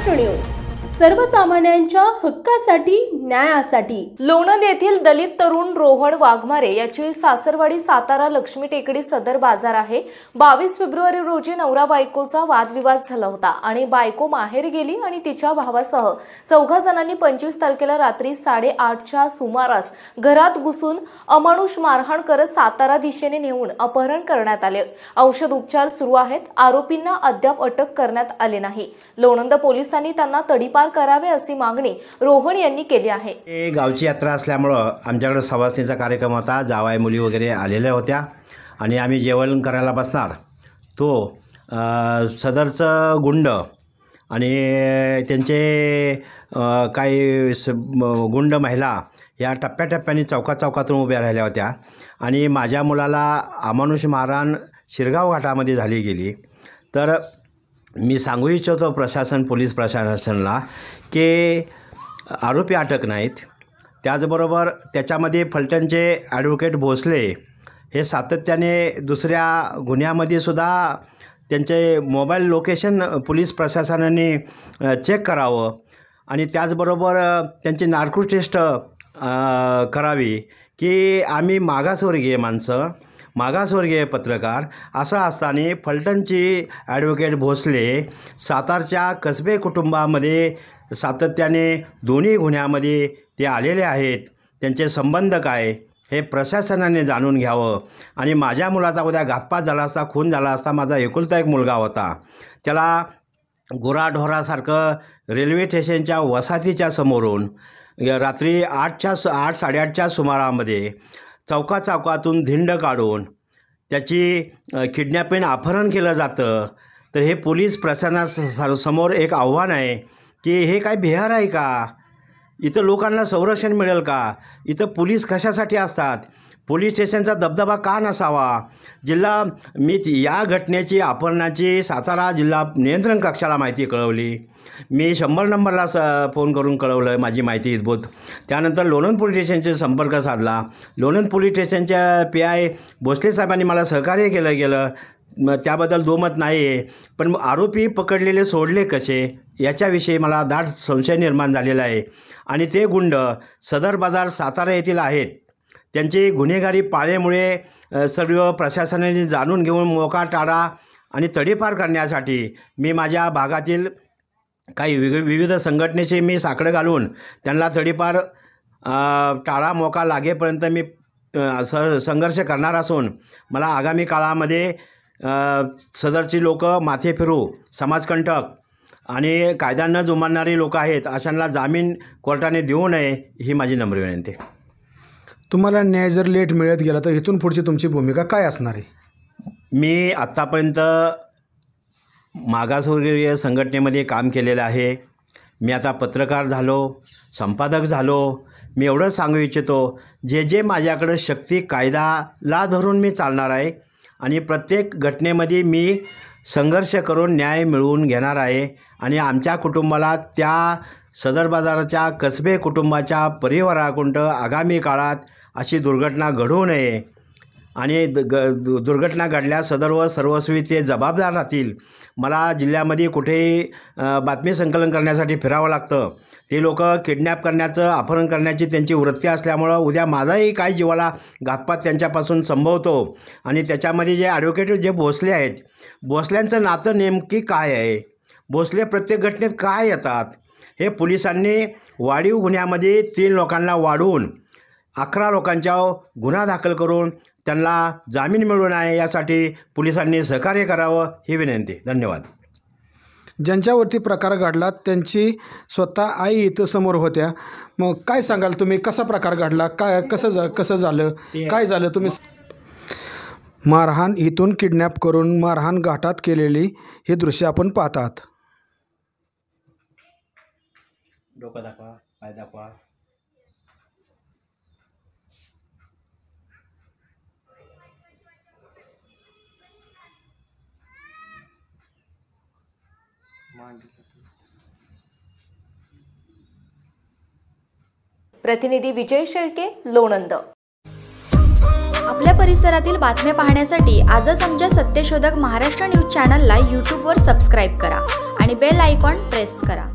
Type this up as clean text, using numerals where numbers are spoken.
Maharashtra news, सर्वसामान्यांच्या हक्कासाठी, न्यायासाठी। लोणंद येथील दलित तरुण रोहन वाघमारे याची सासरवाडी सातारा लक्ष्मी टेकडी सदर बाजार आहे। 22 फेब्रुवारी रोजी नवरा बायकोचा वादविवाद झाला होता आणि बायको माहेरी गेली आणि तिच्या भावासह चौघा जणांनी 25 तारखेला रात्री 8:30च्या सुमारास घरात घुसून अमानुष मारहाण करत सातारा दिशेने नेऊन अपहरण करण्यात आले। औषध उपचार सुरू आहेत। आरोपींना अद्याप अटक करण्यात आले नाही। लोणंद पोलिसांनी त्यांना तडीपार करावे अशी मागणी रोहन यांनी केली आहे। गावची यात्रा असल्यामुळे आमच्याकडे सवासणीचा कार्यक्रम होता। जावाई मुली वगैरे आलेल्या होत्या आणि आम्ही जेवण करायला बसणार तो सदरचं गुंड आणि त्यांचे काही गुंड महिला या टप्प्याटप्प्याने चौकातून उभ्या राहिल्या होत्या आणि माझ्या मुलाला अमानुष मारहाण शिरगाव घाटामध्ये झाली गेली। तर मी सांगू इच्छितो प्रशासन, पोलीस प्रशासनाला की आरोपी अटक नाहीत। त्याचबरोबर त्याच्यामध्ये फलटणचे ॲडव्होकेट भोसले हे सातत्याने दुसऱ्या गुन्ह्यामध्ये सुद्धा त्यांचे मोबाईल लोकेशन पोलीस प्रशासनाने चेक करावं आणि त्याचबरोबर त्यांची नार्को टेस्ट करावी की आम्ही मागासवर्गीय माणसं, मागासवर्गीय पत्रकार असं असताना फलटणची ॲडव्होकेट भोसले सातारच्या कसबे कुटुंबामध्ये सातत्याने दोन्ही गुन्ह्यामध्ये ते आलेले आहेत। त्यांचे संबंध काय हे प्रशासनाने जाणून घ्यावं आणि माझ्या मुलाचा उद्या घातपात झाला असता, खून झाला असता, माझा एकुलता एक मुलगा होता, त्याला गुराढोरासारखं रेल्वे स्टेशनच्या वसाहतीच्या समोरून रात्री 8:30च्या सुमारामध्ये चौकातून धिंड काढून त्याची किडनॅपिंग अपहरण केलं जातं। तर हे पोलीस प्रशासनासमोर एक आव्हान आहे की हे काय बिहार आहे का? इथं लोकांना संरक्षण मिळेल का? इथं पोलीस कशासाठी असतात? पोलीस स्टेशनचा दबदबा का नसावा? मी या घटनेची, अपहरणाची सातारा जिल्हा नियंत्रण कक्षाला माहिती कळवली। मी 100 नंबरला फोन करून कळवलं माझी माहिती इतबोत। त्यानंतर लोणंद पोलीस स्टेशनचे संपर्क साधला। लोणंद पोलीस स्टेशनच्या PI भोसले साहेबांनी मला सहकार्य केलं त्याबद्दल दोमत नाही आहे। पण आरोपी पकडलेले सोडले कसे याच्याविषयी मला दाट संशय निर्माण झालेला आहे आणि ते गुंड सदर बाजार सातारा येथील आहेत। त्यांची गुन्हेगारी पाळेमुळे सर्व प्रशासनाने जाणून घेऊन मोका टाळा आणि तडीपार करण्यासाठी मी माझ्या भागातील काही विविध संघटनेशी मी साकडं घालून त्यांना तडीपार टाळा मोका लागेपर्यंत मी संघर्ष करणार असून मला आगामी काळामध्ये सदरची लोक माथे फिरू, समाजकंटक आणि कायदा न जुमानणारी लोक आहेत अशांना जामीन कोर्टाने देऊ नये ही माझी नम्र विनंती। तुम्हाला न्याय जर लेट मिळत गेला तर इथून पुढची तुमची भूमिका काय असणार आहे? मी आत्तापर्यंत मागासवर्गीय संघटनेमध्ये काम केलेलं आहे। मी आता पत्रकार झालो, संपादक झालो। मी एवढं सांगू इच्छितो जे माझ्याकडं शक्ती कायद्याला धरून मी चालणार आहे आणि प्रत्येक घटनेमध्ये मी संघर्ष करून न्याय मिळवून घेणार आहे आणि आमच्या कुटुंबाला त्या सदर बाजाराच्या कसबे कुटुंबाच्या परिवाराकडून आगामी काळात अशी दुर्घटना घडू नये आणि दुर्घटना घडल्यास सर्वस्वी ते जबाबदार राहतील। मला जिल्ह्यामध्ये कुठेही बातमी संकलन करण्यासाठी फिरावं लागतं। ते लोक किडनॅप करण्याचं, अपहरण करण्याची त्यांची वृत्ती असल्यामुळं उद्या माझाही काय जीवाला घातपात त्यांच्यापासून संभवतो आणि त्याच्यामध्ये जे ॲडव्होकेट जे भोसले आहेत, भोसल्यांचं नातं नेमकी काय आहे? भोसले प्रत्येक घटनेत काय येतात? हे पोलिसांनी वाढीव गुन्ह्यामध्ये 3 लोकांना वाढवून 11 लोकांच्यावर गुन्हा दाखल करून त्यांना जामीन मिळू नये यासाठी पोलिसांनी सहकार्य करावं ही विनंती। धन्यवाद। ज्यांच्यावरती प्रकार घडला त्यांची स्वतः आई इथं समोर होत्या, मग काय सांगाल तुम्ही? कसा प्रकार घडला? कसं झालं? काय झालं? तुम्ही मारहाण इथून किडनॅप करून मारहाण घाटात केलेली हे दृश्य आपण पाहतात। डोकं दाखवा, पाय दाखवा। प्रतिनिधी विजय शेळके, लोणंद। आपल्या परिसरातील बातम्या पाहण्यासाठी आजच आमच्या सत्यशोधक महाराष्ट्र न्यूज चॅनलला यूट्यूबवर सबस्क्राईब करा आणि बेल आयकॉन प्रेस करा।